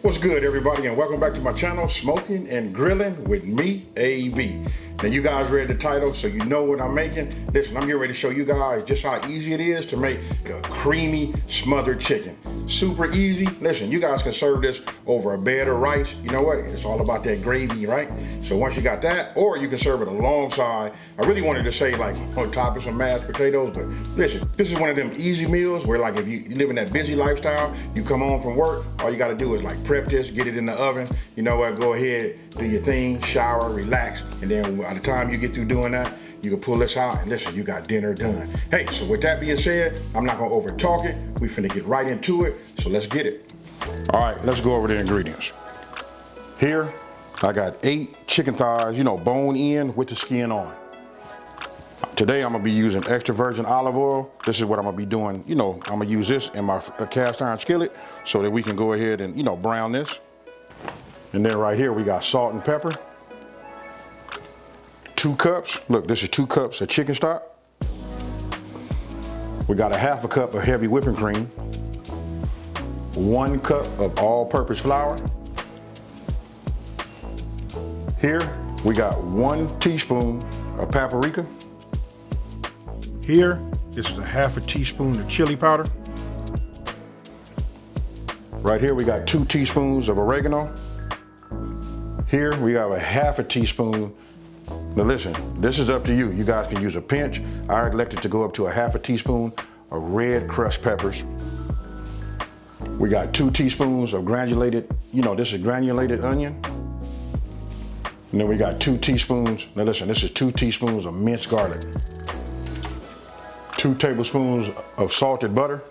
What's good, everybody, and welcome back to my channel, Smoking and Grilling with me, AB. Now, you guys read the title, so you know what I'm making. Listen, I'm getting ready to show you guys just how easy it is to make a creamy smothered chicken. Super easy. Listen, you guys can serve this over a bed of rice. You know what? It's all about that gravy, right? So once you got that, or you can serve it alongside. I really wanted to say like on top of some mashed potatoes, but listen, this is one of them easy meals where like if you live in that busy lifestyle, you come home from work, all you got to do is like prep this, get it in the oven. You know what? Go ahead, do your thing, shower, relax, and then by the time you get through doing that, you can pull this out and listen, you got dinner done. Hey, so with that being said, I'm not gonna over talk it. We finna get right into it, so let's get it. All right, let's go over the ingredients. Here, I got 8 chicken thighs, you know, bone in with the skin on. Today, I'm gonna be using extra virgin olive oil. This is what I'm gonna be doing. You know, I'm gonna use this in my cast iron skillet so that we can go ahead and, you know, brown this. And then right here, we got salt and pepper. 2 cups, look, this is 2 cups of chicken stock. We got a ½ cup of heavy whipping cream. 1 cup of all-purpose flour. Here, we got 1 teaspoon of paprika. Here, this is a ½ teaspoon of chili powder. Right here, we got 2 teaspoons of oregano. Here, we have a ½ teaspoon. Now listen, this is up to you. You guys can use a pinch. I elected to go up to a ½ teaspoon of red crushed peppers. We got 2 teaspoons of granulated, you know, this is granulated onion. And then we got 2 teaspoons, now listen, this is 2 teaspoons of minced garlic. 2 tablespoons of salted butter.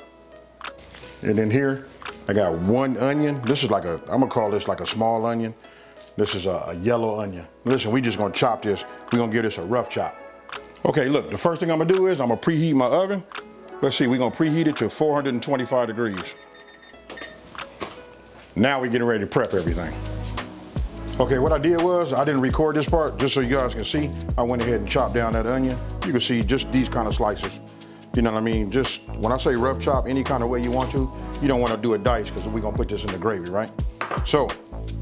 And then here, I got 1 onion. This is like I'm gonna call this like a small onion. This is a yellow onion. Listen, we just gonna chop this. We're gonna give this a rough chop. Okay, look, the first thing I'm gonna do is I'm gonna preheat my oven. Let's see, we're gonna preheat it to 425 degrees. Now we're getting ready to prep everything. Okay, what I did was, I didn't record this part, just so you guys can see. I went ahead and chopped down that onion. You can see just these kind of slices. You know what I mean? Just, when I say rough chop, any kind of way you want to, you don't wanna do it dice, because we're gonna put this in the gravy, right? So,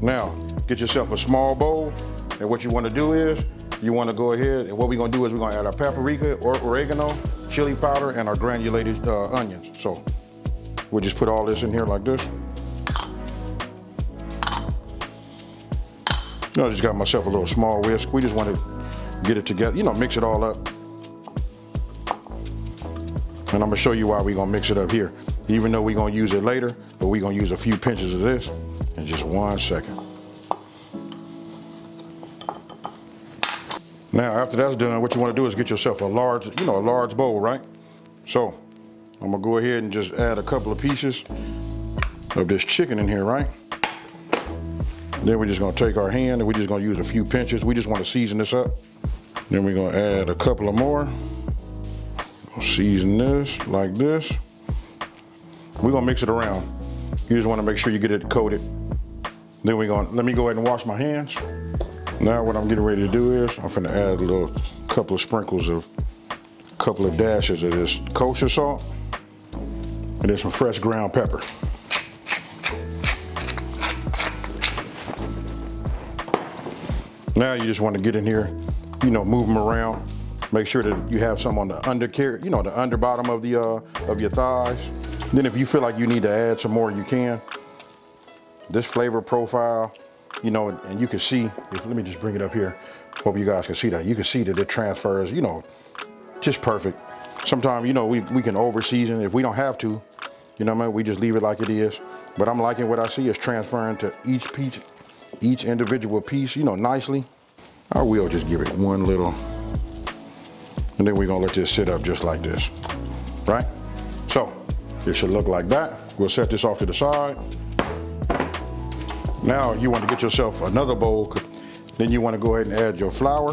now, get yourself a small bowl, and what you want to do is, you want to go ahead, and what we're going to do is we're going to add our paprika, or oregano, chili powder, and our granulated onions. So, we'll just put all this in here like this. I just got myself a little small whisk. We just want to get it together, you know, mix it all up. And I'm going to show you why we're going to mix it up here. Even though we're going to use it later, but we're going to use a few pinches of this. In just 1 second. Now, after that's done, what you want to do is get yourself a large, you know, a large bowl, right? So, I'm gonna go ahead and just add a couple of pieces of this chicken in here, right? Then we're just gonna take our hand and we're just gonna use a few pinches. We just want to season this up. Then we're gonna add a couple of more. Season this like this. We're gonna mix it around. You just want to make sure you get it coated. Then let me go ahead and wash my hands. Now what I'm getting ready to do is, I'm finna add a couple of sprinkles of, a couple of dashes of this kosher salt, and then some fresh ground pepper. Now you just want to get in here, you know, move them around. Make sure that you have some on the undercarriage, you know, the under bottom of your thighs. Then if you feel like you need to add some more, you can. This flavor profile, you know, and you can see, let me just bring it up here. Hope you guys can see that. You can see that it transfers, you know, just perfect. Sometimes, you know, we can over season if we don't have to, you know what I mean? We just leave it like it is. But I'm liking what I see is transferring to each individual piece, you know, nicely. I will just give it one little, and then we're gonna let this sit up just like this, right? So, it should look like that. We'll set this off to the side. Now you want to get yourself another bowl. Then you want to go ahead and add your flour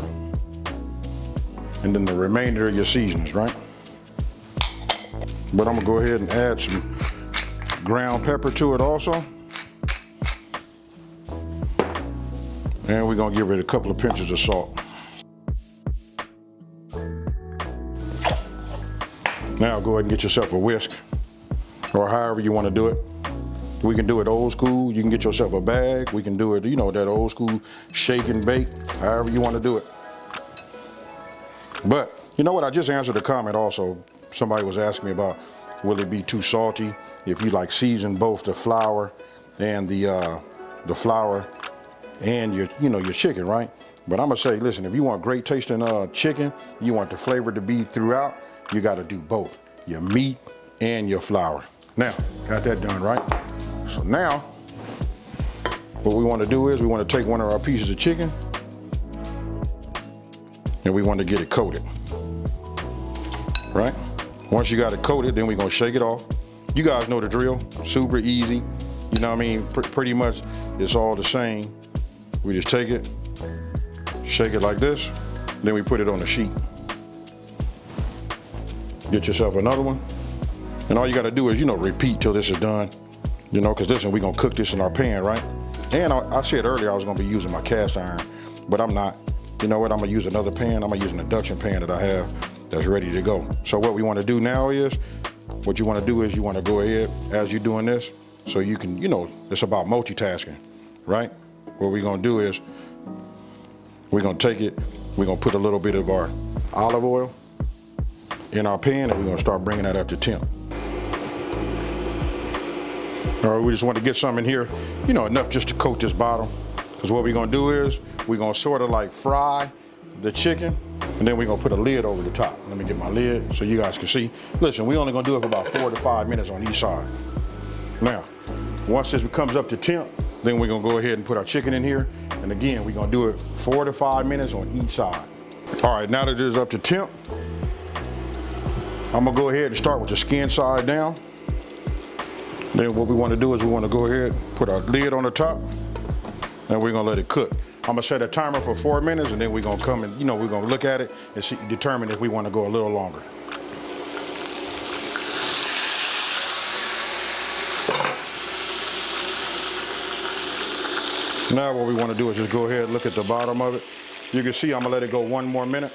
and then the remainder of your seasonings, right? But I'm gonna go ahead and add some ground pepper to it also. And we're gonna give it a couple of pinches of salt. Now go ahead and get yourself a whisk, or however you want to do it. We can do it old school. You can get yourself a bag. We can do it, you know, that old school shake and bake, however you want to do it. But you know what? I just answered a comment also. Somebody was asking me about, will it be too salty if you like season both the flour and the flour and your chicken, right? But I'm gonna say, listen, if you want great tasting chicken, you want the flavor to be throughout, you got to do both, your meat and your flour. Now, got that done, right? So now, what we want to do is we want to take one of our pieces of chicken and we want to get it coated, right? Once you got it coated, then we're gonna shake it off. You guys know the drill, super easy. You know what I mean? Pretty much it's all the same. We just take it, shake it like this, then we put it on the sheet. Get yourself another one. And all you gotta do is, you know, repeat till this is done. You know, cause listen, we're gonna cook this in our pan, right? And I said earlier I was gonna be using my cast iron, but I'm not. You know what, I'm gonna use another pan. I'm gonna use an induction pan that I have that's ready to go. So what we wanna do now is, what you wanna do is you wanna go ahead as you're doing this, so you can, you know, it's about multitasking, right? What we're gonna do is, we're gonna take it, we're gonna put a little bit of our olive oil in our pan and we're gonna start bringing that up to temp. All right, we just want to get some in here, you know, enough just to coat this bottom. Because what we're gonna do is, we're gonna sort of like fry the chicken and then we're gonna put a lid over the top. Let me get my lid so you guys can see. Listen, we're only gonna do it for about 4 to 5 minutes on each side. Now, once this comes up to temp, then we're gonna go ahead and put our chicken in here. And again, we're gonna do it 4 to 5 minutes on each side. All right, now that it is up to temp, I'm gonna go ahead and start with the skin side down. Then what we wanna do is we wanna go ahead, put our lid on the top, and we're gonna let it cook. I'm gonna set a timer for 4 minutes, and then we're gonna come and, you know, we're gonna look at it and see, determine if we wanna go a little longer. Now what we wanna do is just go ahead and look at the bottom of it. You can see I'm gonna let it go 1 more minute.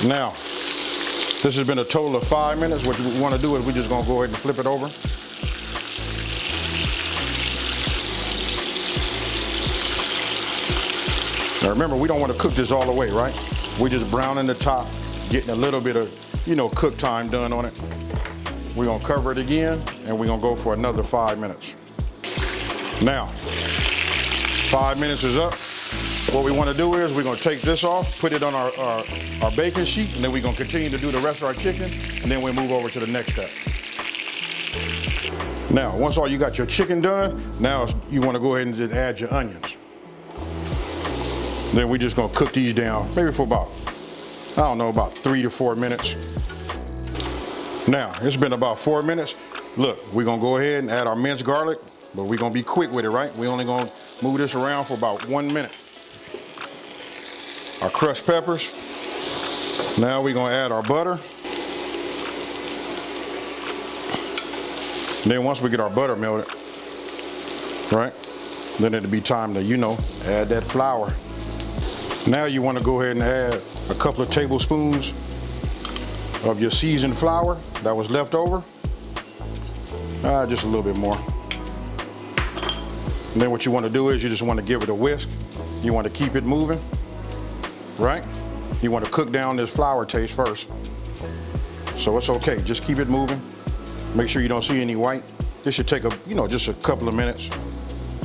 Now, this has been a total of 5 minutes. What we want to do is we're just going to go ahead and flip it over. Now remember, we don't want to cook this all the way, right? We're just browning the top, getting a little bit of, you know, cook time done on it. We're going to cover it again, and we're going to go for another 5 minutes. Now, 5 minutes is up. What we want to do is we're going to take this off, put it on our baking sheet, and then we're going to continue to do the rest of our chicken, and then we'll move over to the next step. Now, once all you got your chicken done, now you want to go ahead and just add your onions. Then we're just going to cook these down, maybe for about, I don't know, about 3 to 4 minutes. Now, it's been about 4 minutes. Look, we're going to go ahead and add our minced garlic, but we're going to be quick with it, right? We're only going to move this around for about 1 minute. Our crushed peppers. Now we're gonna add our butter. And then once we get our butter melted, right, then it'll be time to, you know, add that flour. Now you wanna go ahead and add a couple of tablespoons of your seasoned flour that was left over. Just a little bit more. And then what you wanna do is you just wanna give it a whisk. You wanna keep it moving. Right? You want to cook down this flour taste first. So it's okay, just keep it moving. Make sure you don't see any white. This should take just a couple of minutes.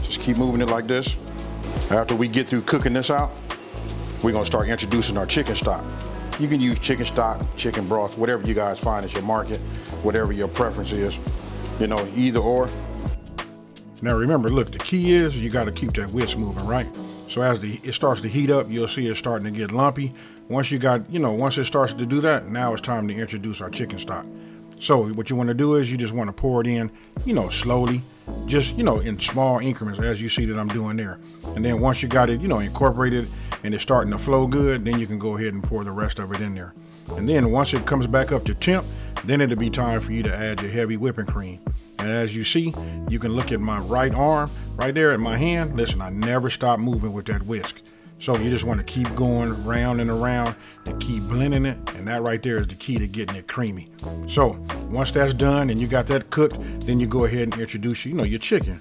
Just keep moving it like this. After we get through cooking this out, we're gonna start introducing our chicken stock. You can use chicken stock, chicken broth, whatever you guys find at your market, whatever your preference is, you know, either or. Now remember, look, the key is you gotta keep that whisk moving, right? So as it starts to heat up, you'll see it starting to get lumpy. Once once it starts to do that, now it's time to introduce our chicken stock. So what you want to do is you just want to pour it in, slowly, just, in small increments as you see that I'm doing there. And then once you got it, incorporated and it's starting to flow good, then you can go ahead and pour the rest of it in there. And then once it comes back up to temp, then it'll be time for you to add your heavy whipping cream. And as you see, you can look at my right arm, right there at my hand. Listen, I never stop moving with that whisk. So you just want to keep going round and around and keep blending it. And that right there is the key to getting it creamy. So Once that's done and you got that cooked, then you go ahead and introduce, your chicken.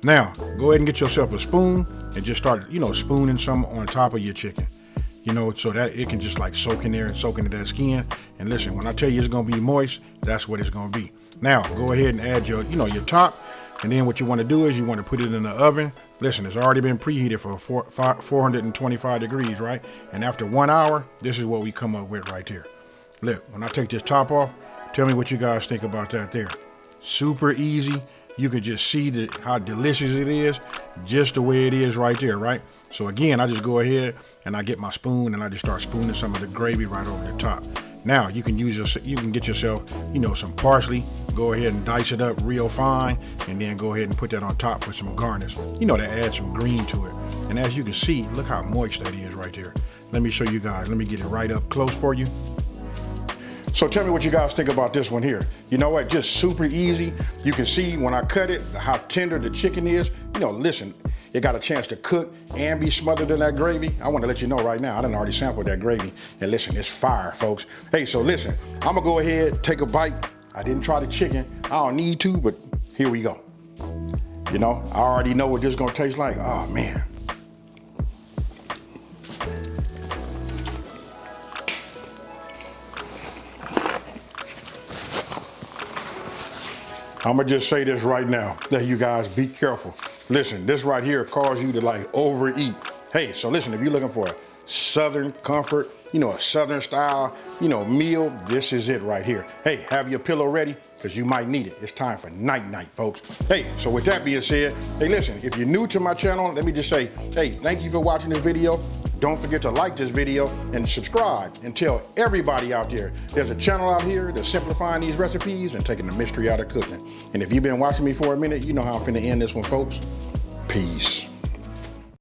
Now, go ahead and get yourself a spoon and just start, spooning some on top of your chicken. So that it can just like soak in there and soak into that skin. And listen, when I tell you it's gonna be moist, that's what it's gonna be. Now, go ahead and add your, your top. And then what you wanna do is you wanna put it in the oven. Listen, it's already been preheated for 425 degrees, right? And after 1 hour, this is what we come up with right there. Look, when I take this top off, tell me what you guys think about that there. Super easy. You can just see how delicious it is, just the way it is right there, right? So again, I just go ahead and I get my spoon and I just start spooning some of the gravy right over the top. Now you can get yourself, some parsley. Go ahead and dice it up real fine, and then go ahead and put that on top for some garnish. To add some green to it. And as you can see, look how moist that is right there. Let me show you guys. Let me get it right up close for you. So tell me what you guys think about this one here. You know what, just super easy. You can see when I cut it, how tender the chicken is. Listen, it got a chance to cook and be smothered in that gravy. I want to let you know right now, I done already sampled that gravy. And listen, it's fire, folks. Hey, so listen, I'm gonna go ahead, take a bite. I didn't try the chicken. I don't need to, but here we go. I already know what this is gonna taste like. Oh man. I'm gonna just say this right now, that you guys be careful. Listen, this right here causes you to like overeat. Hey, so listen, if you're looking for a Southern comfort, a Southern style, meal, this is it right here. Hey, have your pillow ready, because you might need it. It's time for night-night, folks. Hey, so with that being said, hey, listen, if you're new to my channel, let me just say, hey, thank you for watching this video. Don't forget to like this video and subscribe, and tell everybody out there there's a channel out here that's simplifying these recipes and taking the mystery out of cooking. And if you've been watching me for a minute, you know how I'm finna end this one, folks. Peace.